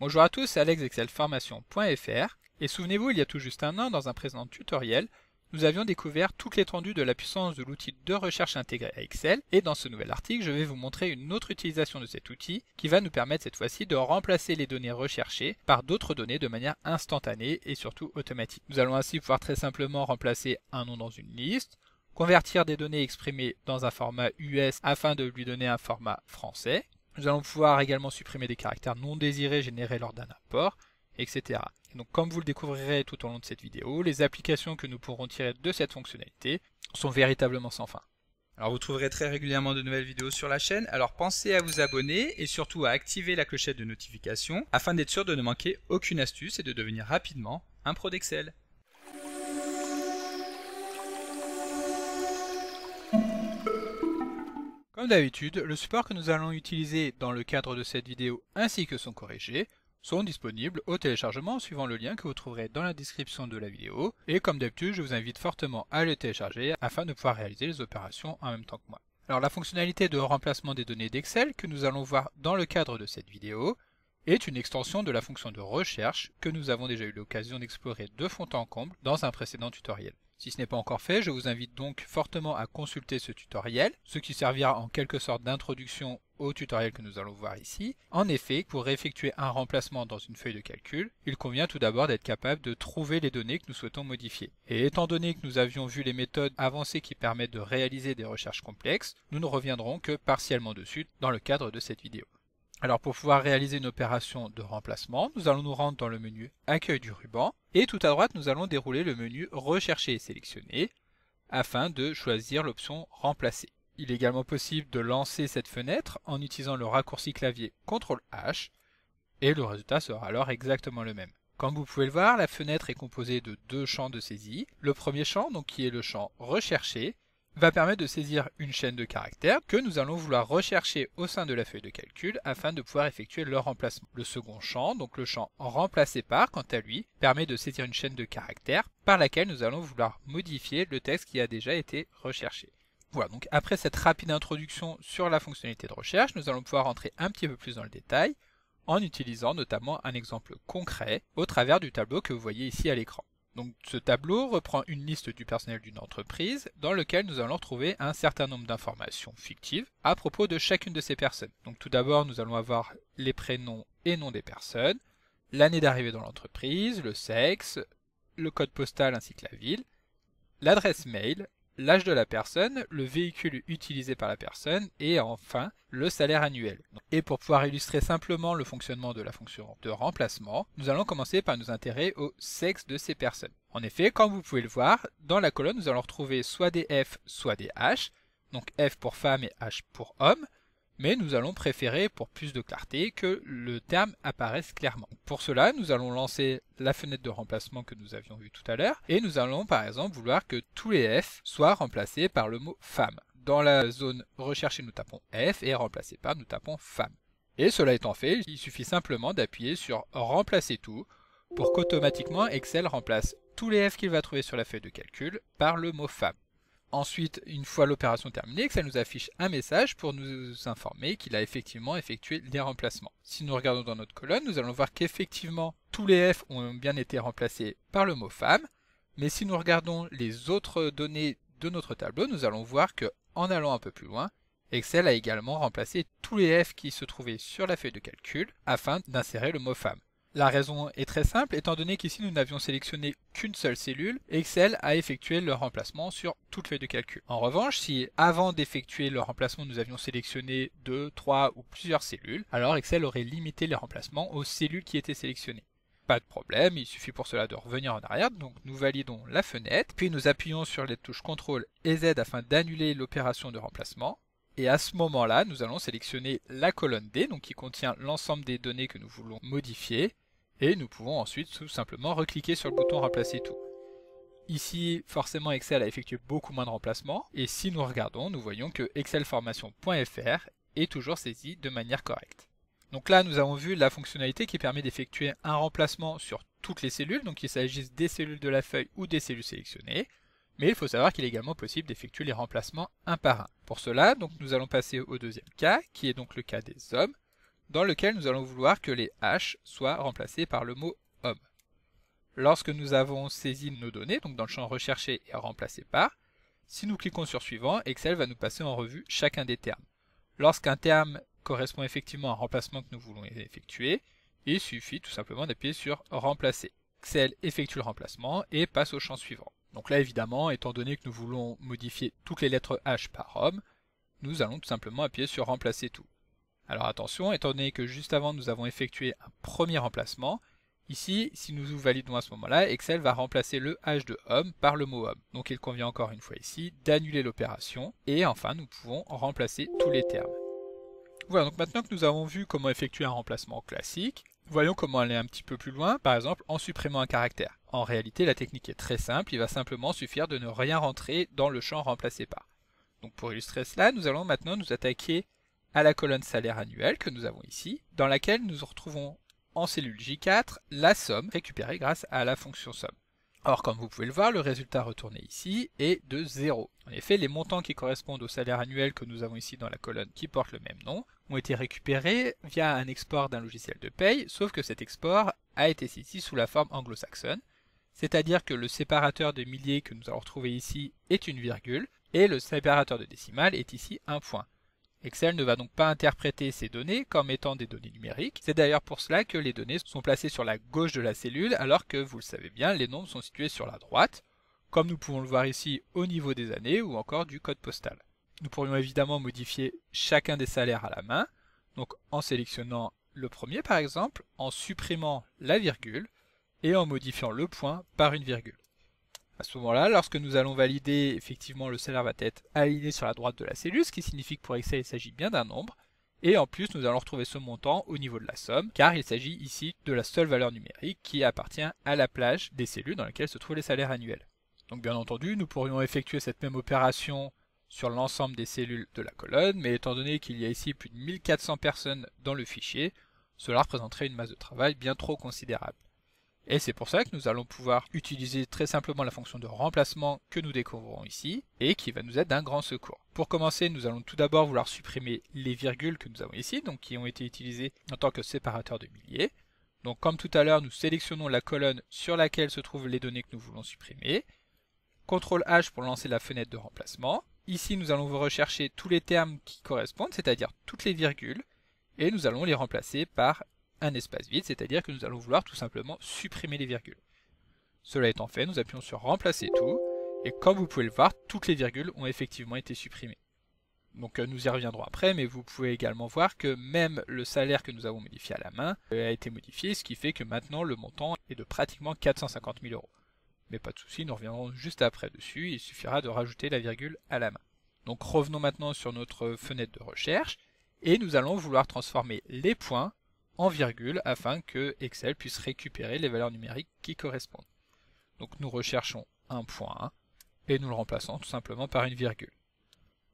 Bonjour à tous, c'est Alex d'excelformation.fr et souvenez-vous, il y a tout juste un an, dans un précédent tutoriel, nous avions découvert toute l'étendue de la puissance de l'outil de recherche intégré à Excel et dans ce nouvel article, je vais vous montrer une autre utilisation de cet outil qui va nous permettre cette fois-ci de remplacer les données recherchées par d'autres données de manière instantanée et surtout automatique. Nous allons ainsi pouvoir très simplement remplacer un nom dans une liste, convertir des données exprimées dans un format US afin de lui donner un format français. Nous allons pouvoir également supprimer des caractères non désirés générés lors d'un import, etc. Et donc, comme vous le découvrirez tout au long de cette vidéo, les applications que nous pourrons tirer de cette fonctionnalité sont véritablement sans fin. Alors vous trouverez très régulièrement de nouvelles vidéos sur la chaîne, alors pensez à vous abonner et surtout à activer la clochette de notification afin d'être sûr de ne manquer aucune astuce et de devenir rapidement un pro d'Excel. Comme d'habitude, le support que nous allons utiliser dans le cadre de cette vidéo ainsi que son corrigé sont disponibles au téléchargement suivant le lien que vous trouverez dans la description de la vidéo et comme d'habitude je vous invite fortement à le télécharger afin de pouvoir réaliser les opérations en même temps que moi. Alors la fonctionnalité de remplacement des données d'Excel que nous allons voir dans le cadre de cette vidéo est une extension de la fonction de recherche que nous avons déjà eu l'occasion d'explorer de fond en comble dans un précédent tutoriel. Si ce n'est pas encore fait, je vous invite donc fortement à consulter ce tutoriel, ce qui servira en quelque sorte d'introduction au tutoriel que nous allons voir ici. En effet, pour effectuer un remplacement dans une feuille de calcul, il convient tout d'abord d'être capable de trouver les données que nous souhaitons modifier. Et étant donné que nous avions vu les méthodes avancées qui permettent de réaliser des recherches complexes, nous ne reviendrons que partiellement dessus dans le cadre de cette vidéo. Alors pour pouvoir réaliser une opération de remplacement, nous allons nous rendre dans le menu Accueil du ruban et tout à droite nous allons dérouler le menu Rechercher et sélectionner afin de choisir l'option Remplacer. Il est également possible de lancer cette fenêtre en utilisant le raccourci clavier CTRL H et le résultat sera alors exactement le même. Comme vous pouvez le voir, la fenêtre est composée de deux champs de saisie. Le premier champ, donc qui est le champ Rechercher, va permettre de saisir une chaîne de caractères que nous allons vouloir rechercher au sein de la feuille de calcul afin de pouvoir effectuer leur remplacement. Le second champ, donc le champ remplacé par, quant à lui, permet de saisir une chaîne de caractères par laquelle nous allons vouloir modifier le texte qui a déjà été recherché. Voilà, donc après cette rapide introduction sur la fonctionnalité de recherche, nous allons pouvoir entrer un petit peu plus dans le détail en utilisant notamment un exemple concret au travers du tableau que vous voyez ici à l'écran. Donc ce tableau reprend une liste du personnel d'une entreprise dans lequel nous allons retrouver un certain nombre d'informations fictives à propos de chacune de ces personnes. Donc tout d'abord nous allons avoir les prénoms et noms des personnes, l'année d'arrivée dans l'entreprise, le sexe, le code postal ainsi que la ville, l'adresse mail, l'âge de la personne, le véhicule utilisé par la personne et enfin le salaire annuel. Et pour pouvoir illustrer simplement le fonctionnement de la fonction de remplacement, nous allons commencer par nous intéresser au sexe de ces personnes. En effet, comme vous pouvez le voir, dans la colonne nous allons retrouver soit des F, soit des H, donc F pour femme et H pour homme, mais nous allons préférer, pour plus de clarté, que le terme apparaisse clairement. Pour cela, nous allons lancer la fenêtre de remplacement que nous avions vue tout à l'heure, et nous allons par exemple vouloir que tous les F soient remplacés par le mot femme. Dans la zone recherchée, nous tapons F, et remplacé par, nous tapons femme. Et cela étant fait, il suffit simplement d'appuyer sur remplacer tout, pour qu'automatiquement Excel remplace tous les F qu'il va trouver sur la feuille de calcul par le mot femme. Ensuite, une fois l'opération terminée, Excel nous affiche un message pour nous informer qu'il a effectivement effectué les remplacements. Si nous regardons dans notre colonne, nous allons voir qu'effectivement tous les F ont bien été remplacés par le mot femme, mais si nous regardons les autres données de notre tableau, nous allons voir que, en allant un peu plus loin, Excel a également remplacé tous les F qui se trouvaient sur la feuille de calcul afin d'insérer le mot femme. La raison est très simple, étant donné qu'ici nous n'avions sélectionné qu'une seule cellule, Excel a effectué le remplacement sur toute feuille de calcul. En revanche, si avant d'effectuer le remplacement nous avions sélectionné 2, 3 ou plusieurs cellules, alors Excel aurait limité les remplacements aux cellules qui étaient sélectionnées. Pas de problème, il suffit pour cela de revenir en arrière, donc nous validons la fenêtre, puis nous appuyons sur les touches CTRL et Z afin d'annuler l'opération de remplacement. Et à ce moment-là, nous allons sélectionner la colonne D, donc qui contient l'ensemble des données que nous voulons modifier, et nous pouvons ensuite tout simplement recliquer sur le bouton remplacer tout. Ici, forcément, Excel a effectué beaucoup moins de remplacements, et si nous regardons, nous voyons que excelformation.fr est toujours saisi de manière correcte. Donc là, nous avons vu la fonctionnalité qui permet d'effectuer un remplacement sur toutes les cellules, donc qu'il s'agisse des cellules de la feuille ou des cellules sélectionnées. Mais il faut savoir qu'il est également possible d'effectuer les remplacements un par un. Pour cela, donc, nous allons passer au deuxième cas, qui est donc le cas des hommes. dans lequel nous allons vouloir que les H soient remplacés par le mot homme. Lorsque nous avons saisi nos données, donc dans le champ recherché et remplacé par, si nous cliquons sur suivant, Excel va nous passer en revue chacun des termes. Lorsqu'un terme correspond effectivement à un remplacement que nous voulons effectuer, il suffit tout simplement d'appuyer sur remplacer. Excel effectue le remplacement et passe au champ suivant. Donc là évidemment, étant donné que nous voulons modifier toutes les lettres H par homme, nous allons tout simplement appuyer sur remplacer tout. Alors attention, étant donné que juste avant nous avons effectué un premier remplacement, ici, si nous validons à ce moment-là, Excel va remplacer le H de homme par le mot homme. Donc il convient encore une fois ici d'annuler l'opération et enfin nous pouvons remplacer tous les termes. Voilà, donc maintenant que nous avons vu comment effectuer un remplacement classique, voyons comment aller un petit peu plus loin, par exemple en supprimant un caractère. En réalité, la technique est très simple, il va simplement suffire de ne rien rentrer dans le champ remplacé par. Donc pour illustrer cela, nous allons maintenant nous attaquer à la colonne salaire annuel que nous avons ici, dans laquelle nous retrouvons en cellule J4 la somme récupérée grâce à la fonction somme. Or, comme vous pouvez le voir, le résultat retourné ici est de 0. En effet, les montants qui correspondent au salaire annuel que nous avons ici dans la colonne qui porte le même nom ont été récupérés via un export d'un logiciel de paye, sauf que cet export a été ici sous la forme anglo-saxonne, c'est-à-dire que le séparateur de milliers que nous allons retrouver ici est une virgule, et le séparateur de décimales est ici un point. Excel ne va donc pas interpréter ces données comme étant des données numériques. C'est d'ailleurs pour cela que les données sont placées sur la gauche de la cellule, alors que, vous le savez bien, les nombres sont situés sur la droite, comme nous pouvons le voir ici au niveau des années ou encore du code postal. Nous pourrions évidemment modifier chacun des salaires à la main, donc en sélectionnant le premier par exemple, en supprimant la virgule et en modifiant le point par une virgule. À ce moment-là, lorsque nous allons valider, effectivement le salaire va être aligné sur la droite de la cellule, ce qui signifie que pour Excel il s'agit bien d'un nombre, et en plus nous allons retrouver ce montant au niveau de la somme, car il s'agit ici de la seule valeur numérique qui appartient à la plage des cellules dans lesquelles se trouvent les salaires annuels. Donc bien entendu, nous pourrions effectuer cette même opération sur l'ensemble des cellules de la colonne, mais étant donné qu'il y a ici plus de 1400 personnes dans le fichier, cela représenterait une masse de travail bien trop considérable. Et c'est pour ça que nous allons pouvoir utiliser très simplement la fonction de remplacement que nous découvrons ici, et qui va nous être d'un grand secours. Pour commencer, nous allons tout d'abord vouloir supprimer les virgules que nous avons ici, donc qui ont été utilisées en tant que séparateur de milliers. Donc comme tout à l'heure, nous sélectionnons la colonne sur laquelle se trouvent les données que nous voulons supprimer. CTRL H pour lancer la fenêtre de remplacement. Ici, nous allons rechercher tous les termes qui correspondent, c'est-à-dire toutes les virgules, et nous allons les remplacer par un espace vide, c'est-à-dire que nous allons vouloir tout simplement supprimer les virgules. Cela étant fait, nous appuyons sur remplacer tout, et comme vous pouvez le voir, toutes les virgules ont effectivement été supprimées. Donc nous y reviendrons après, mais vous pouvez également voir que même le salaire que nous avons modifié à la main a été modifié, ce qui fait que maintenant le montant est de pratiquement 450 000 €. Mais pas de souci, nous reviendrons juste après dessus, il suffira de rajouter la virgule à la main. Donc revenons maintenant sur notre fenêtre de recherche, et nous allons vouloir transformer les points en virgule afin que Excel puisse récupérer les valeurs numériques qui correspondent. Donc nous recherchons un point et nous le remplaçons tout simplement par une virgule.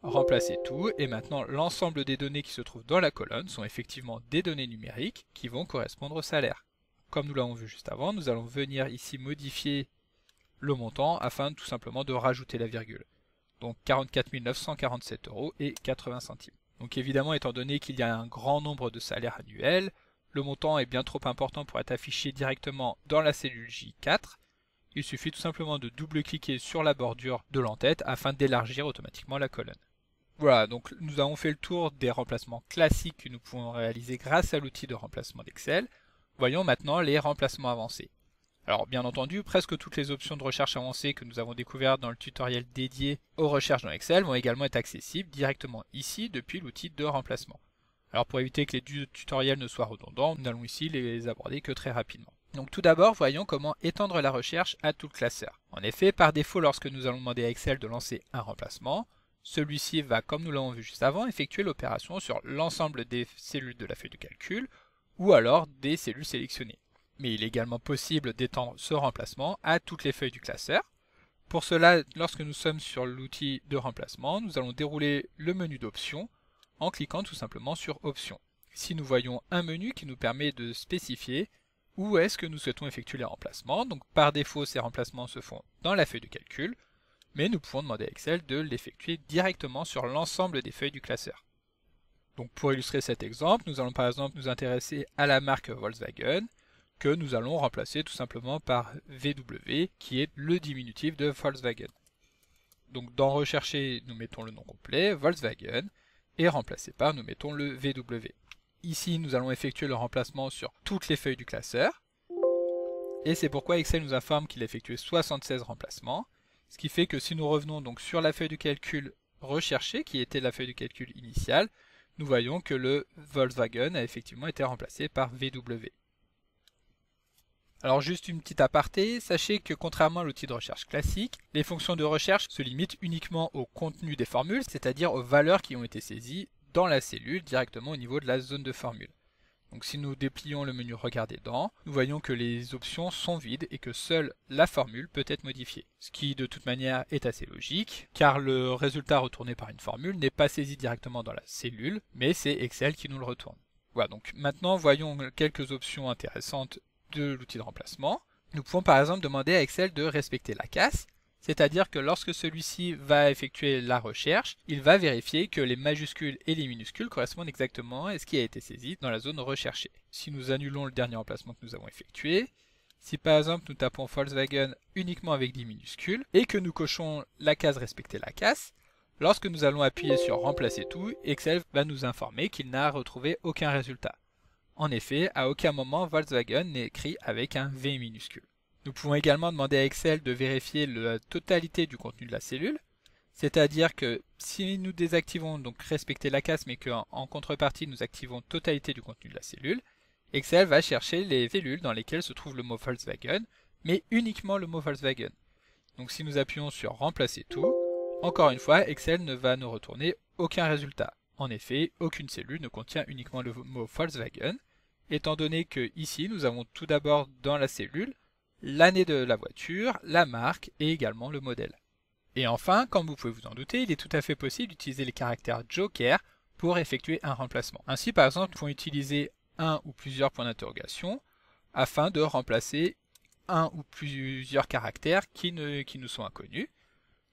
Remplacer tout et maintenant l'ensemble des données qui se trouvent dans la colonne sont effectivement des données numériques qui vont correspondre au salaire. Comme nous l'avons vu juste avant, nous allons venir ici modifier le montant afin tout simplement de rajouter la virgule. Donc 44 947 € et 80 centimes. Donc évidemment, étant donné qu'il y a un grand nombre de salaires annuels, le montant est bien trop important pour être affiché directement dans la cellule J4. Il suffit tout simplement de double-cliquer sur la bordure de l'entête afin d'élargir automatiquement la colonne. Voilà, donc nous avons fait le tour des remplacements classiques que nous pouvons réaliser grâce à l'outil de remplacement d'Excel. Voyons maintenant les remplacements avancés. Alors bien entendu, presque toutes les options de recherche avancées que nous avons découvertes dans le tutoriel dédié aux recherches dans Excel vont également être accessibles directement ici depuis l'outil de remplacement. Alors pour éviter que les deux tutoriels ne soient redondants, nous allons ici les aborder que très rapidement. Donc tout d'abord, voyons comment étendre la recherche à tout le classeur. En effet, par défaut, lorsque nous allons demander à Excel de lancer un remplacement, celui-ci va, comme nous l'avons vu juste avant, effectuer l'opération sur l'ensemble des cellules de la feuille de calcul ou alors des cellules sélectionnées. Mais il est également possible d'étendre ce remplacement à toutes les feuilles du classeur. Pour cela, lorsque nous sommes sur l'outil de remplacement, nous allons dérouler le menu d'options en cliquant tout simplement sur Options. Ici, nous voyons un menu qui nous permet de spécifier où est-ce que nous souhaitons effectuer les remplacements. Donc par défaut, ces remplacements se font dans la feuille de calcul, mais nous pouvons demander à Excel de l'effectuer directement sur l'ensemble des feuilles du classeur. Donc pour illustrer cet exemple, nous allons par exemple nous intéresser à la marque Volkswagen, que nous allons remplacer tout simplement par VW, qui est le diminutif de Volkswagen. Donc dans rechercher, nous mettons le nom complet, Volkswagen, et remplacé par, nous mettons le VW. Ici, nous allons effectuer le remplacement sur toutes les feuilles du classeur, et c'est pourquoi Excel nous informe qu'il a effectué 76 remplacements, ce qui fait que si nous revenons donc sur la feuille de calcul recherchée, qui était la feuille de calcul initiale, nous voyons que le Volkswagen a effectivement été remplacé par VW. Alors juste une petite aparté, sachez que contrairement à l'outil de recherche classique, les fonctions de recherche se limitent uniquement au contenu des formules, c'est-à-dire aux valeurs qui ont été saisies dans la cellule directement au niveau de la zone de formule. Donc si nous déplions le menu Regarder dans, nous voyons que les options sont vides et que seule la formule peut être modifiée. Ce qui de toute manière est assez logique, car le résultat retourné par une formule n'est pas saisi directement dans la cellule, mais c'est Excel qui nous le retourne. Voilà, donc maintenant voyons quelques options intéressantes de l'outil de remplacement. Nous pouvons par exemple demander à Excel de respecter la casse, c'est-à-dire que lorsque celui-ci va effectuer la recherche, il va vérifier que les majuscules et les minuscules correspondent exactement à ce qui a été saisi dans la zone recherchée. Si nous annulons le dernier emplacement que nous avons effectué, si par exemple nous tapons Volkswagen uniquement avec des minuscules et que nous cochons la case respecter la casse, lorsque nous allons appuyer sur remplacer tout, Excel va nous informer qu'il n'a retrouvé aucun résultat. En effet, à aucun moment Volkswagen n'est écrit avec un V minuscule. Nous pouvons également demander à Excel de vérifier la totalité du contenu de la cellule, c'est-à-dire que si nous désactivons donc respecter la casse mais qu'en contrepartie nous activons totalité du contenu de la cellule, Excel va chercher les cellules dans lesquelles se trouve le mot Volkswagen, mais uniquement le mot Volkswagen. Donc si nous appuyons sur remplacer tout, encore une fois Excel ne va nous retourner aucun résultat. En effet, aucune cellule ne contient uniquement le mot Volkswagen, étant donné que ici nous avons tout d'abord dans la cellule l'année de la voiture, la marque et également le modèle. Et enfin, comme vous pouvez vous en douter, il est tout à fait possible d'utiliser les caractères joker pour effectuer un remplacement. Ainsi par exemple, nous pouvons utiliser un ou plusieurs points d'interrogation afin de remplacer un ou plusieurs caractères qui nous sont inconnus.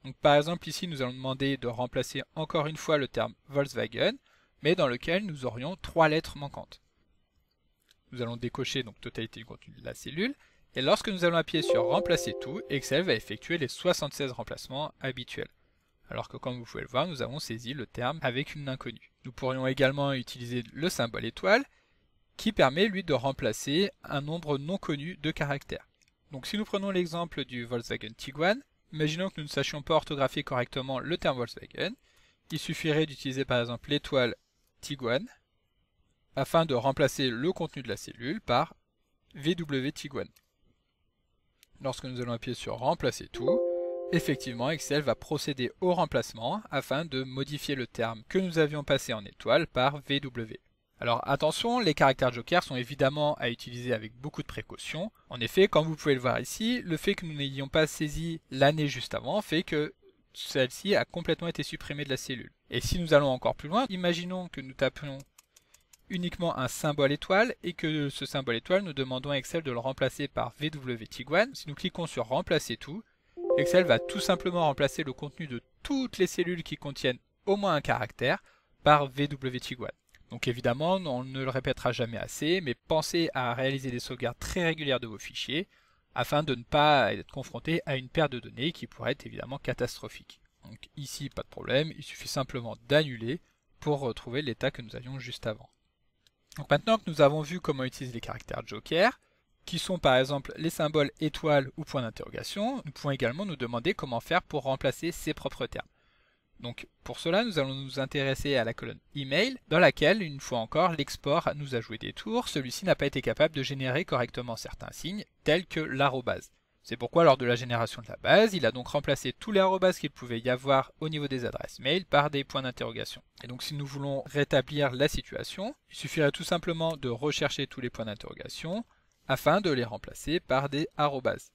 Donc par exemple ici nous allons demander de remplacer encore une fois le terme Volkswagen, mais dans lequel nous aurions 3 lettres manquantes. Nous allons décocher donc totalité du contenu de la cellule, et lorsque nous allons appuyer sur remplacer tout, Excel va effectuer les 76 remplacements habituels. Alors que comme vous pouvez le voir, nous avons saisi le terme avec une inconnue. Nous pourrions également utiliser le symbole étoile, qui permet lui de remplacer un nombre non connu de caractères. Donc si nous prenons l'exemple du Volkswagen Tiguan, imaginons que nous ne sachions pas orthographier correctement le terme Volkswagen, il suffirait d'utiliser par exemple l'étoile Tiguan afin de remplacer le contenu de la cellule par VW Tiguan. Lorsque nous allons appuyer sur remplacer tout, effectivement Excel va procéder au remplacement afin de modifier le terme que nous avions passé en étoile par VW. Alors attention, les caractères joker sont évidemment à utiliser avec beaucoup de précaution. En effet, comme vous pouvez le voir ici, le fait que nous n'ayons pas saisi l'année juste avant fait que celle-ci a complètement été supprimée de la cellule. Et si nous allons encore plus loin, imaginons que nous tapions uniquement un symbole étoile et que ce symbole étoile, nous demandons à Excel de le remplacer par VW Tiguan. Si nous cliquons sur remplacer tout, Excel va tout simplement remplacer le contenu de toutes les cellules qui contiennent au moins un caractère par VW Tiguan. Donc évidemment, on ne le répétera jamais assez, mais pensez à réaliser des sauvegardes très régulières de vos fichiers afin de ne pas être confronté à une perte de données qui pourrait être évidemment catastrophique. Donc ici, pas de problème, il suffit simplement d'annuler pour retrouver l'état que nous avions juste avant. Donc maintenant que nous avons vu comment utiliser les caractères joker, qui sont par exemple les symboles étoiles ou point d'interrogation, nous pouvons également nous demander comment faire pour remplacer ses propres termes. Donc pour cela, nous allons nous intéresser à la colonne email, dans laquelle, une fois encore, l'export nous a joué des tours. Celui-ci n'a pas été capable de générer correctement certains signes, tels que l'arrobase. C'est pourquoi lors de la génération de la base, il a donc remplacé tous les arrobases qu'il pouvait y avoir au niveau des adresses mail par des points d'interrogation. Et donc si nous voulons rétablir la situation, il suffirait tout simplement de rechercher tous les points d'interrogation afin de les remplacer par des arrobases.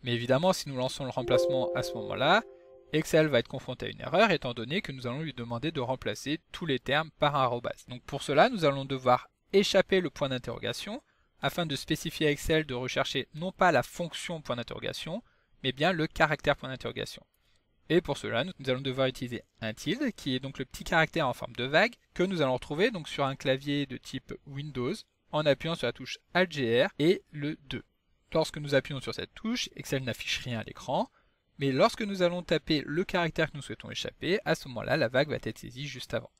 Mais évidemment, si nous lançons le remplacement à ce moment-là, Excel va être confronté à une erreur étant donné que nous allons lui demander de remplacer tous les termes par un arrobase. Donc pour cela, nous allons devoir échapper le point d'interrogation afin de spécifier à Excel de rechercher non pas la fonction point d'interrogation, mais bien le caractère point d'interrogation. Et pour cela, nous allons devoir utiliser un tilde, qui est donc le petit caractère en forme de vague, que nous allons retrouver donc sur un clavier de type Windows, en appuyant sur la touche Alt-GR et le 2. Lorsque nous appuyons sur cette touche, Excel n'affiche rien à l'écran, mais lorsque nous allons taper le caractère que nous souhaitons échapper, à ce moment-là, la vague va être saisie juste avant.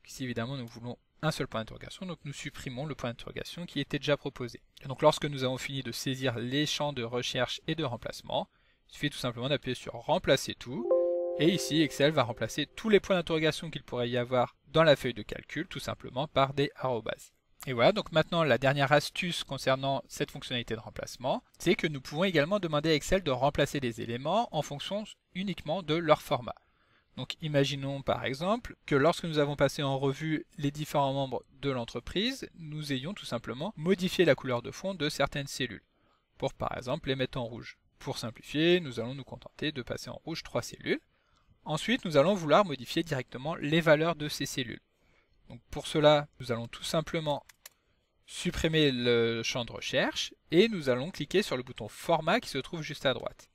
Ici, évidemment, nous voulons un seul point d'interrogation, donc nous supprimons le point d'interrogation qui était déjà proposé. Et donc lorsque nous avons fini de saisir les champs de recherche et de remplacement, il suffit tout simplement d'appuyer sur Remplacer tout, et ici Excel va remplacer tous les points d'interrogation qu'il pourrait y avoir dans la feuille de calcul, tout simplement par des arrobases. Et voilà, donc maintenant la dernière astuce concernant cette fonctionnalité de remplacement, c'est que nous pouvons également demander à Excel de remplacer des éléments en fonction uniquement de leur format. Donc imaginons par exemple que lorsque nous avons passé en revue les différents membres de l'entreprise, nous ayons tout simplement modifié la couleur de fond de certaines cellules, pour par exemple les mettre en rouge. Pour simplifier, nous allons nous contenter de passer en rouge 3 cellules. Ensuite, nous allons vouloir modifier directement les valeurs de ces cellules. Donc pour cela, nous allons tout simplement supprimer le champ de recherche et nous allons cliquer sur le bouton Format qui se trouve juste à droite.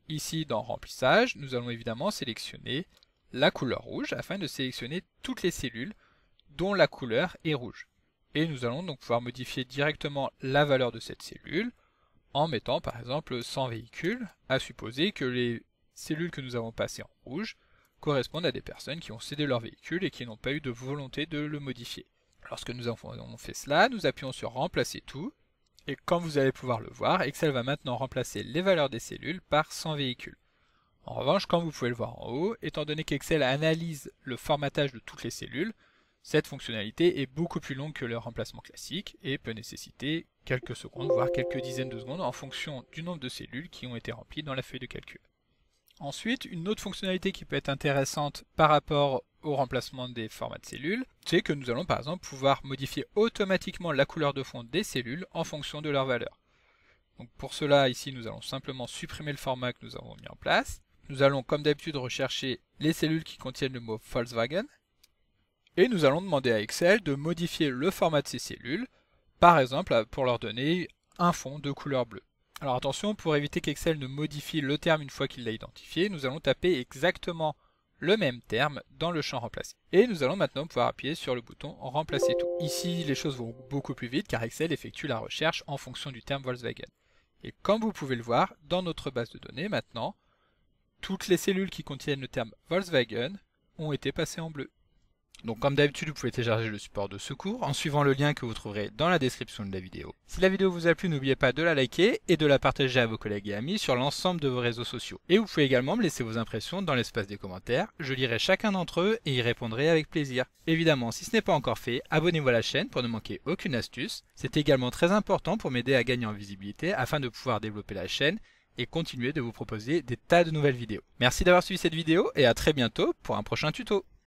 Ici, dans Remplissage, nous allons évidemment sélectionner la couleur rouge afin de sélectionner toutes les cellules dont la couleur est rouge. Et nous allons donc pouvoir modifier directement la valeur de cette cellule en mettant par exemple 100 véhicules, à supposer que les cellules que nous avons passées en rouge correspondent à des personnes qui ont cédé leur véhicule et qui n'ont pas eu de volonté de le modifier. Lorsque nous avons fait cela, nous appuyons sur Remplacer tout, et comme vous allez pouvoir le voir, Excel va maintenant remplacer les valeurs des cellules par 100 véhicules. En revanche, comme vous pouvez le voir en haut, étant donné qu'Excel analyse le formatage de toutes les cellules, cette fonctionnalité est beaucoup plus longue que le remplacement classique et peut nécessiter quelques secondes, voire quelques dizaines de secondes en fonction du nombre de cellules qui ont été remplies dans la feuille de calcul. Ensuite, une autre fonctionnalité qui peut être intéressante par rapport au remplacement des formats de cellules, c'est que nous allons par exemple pouvoir modifier automatiquement la couleur de fond des cellules en fonction de leur valeur. Donc pour cela, ici, nous allons simplement supprimer le format que nous avons mis en place. Nous allons comme d'habitude rechercher les cellules qui contiennent le mot Volkswagen. Et nous allons demander à Excel de modifier le format de ces cellules, par exemple pour leur donner un fond de couleur bleue. Alors attention, pour éviter qu'Excel ne modifie le terme une fois qu'il l'a identifié, nous allons taper exactement le même terme dans le champ remplacé. Et nous allons maintenant pouvoir appuyer sur le bouton Remplacer tout. Ici, les choses vont beaucoup plus vite car Excel effectue la recherche en fonction du terme Volkswagen. Et comme vous pouvez le voir, dans notre base de données maintenant, toutes les cellules qui contiennent le terme Volkswagen ont été passées en bleu. Donc comme d'habitude, vous pouvez télécharger le support de secours en suivant le lien que vous trouverez dans la description de la vidéo. Si la vidéo vous a plu, n'oubliez pas de la liker et de la partager à vos collègues et amis sur l'ensemble de vos réseaux sociaux. Et vous pouvez également me laisser vos impressions dans l'espace des commentaires, je lirai chacun d'entre eux et y répondrai avec plaisir. Évidemment, si ce n'est pas encore fait, abonnez-vous à la chaîne pour ne manquer aucune astuce. C'est également très important pour m'aider à gagner en visibilité afin de pouvoir développer la chaîne et continuer de vous proposer des tas de nouvelles vidéos. Merci d'avoir suivi cette vidéo et à très bientôt pour un prochain tuto.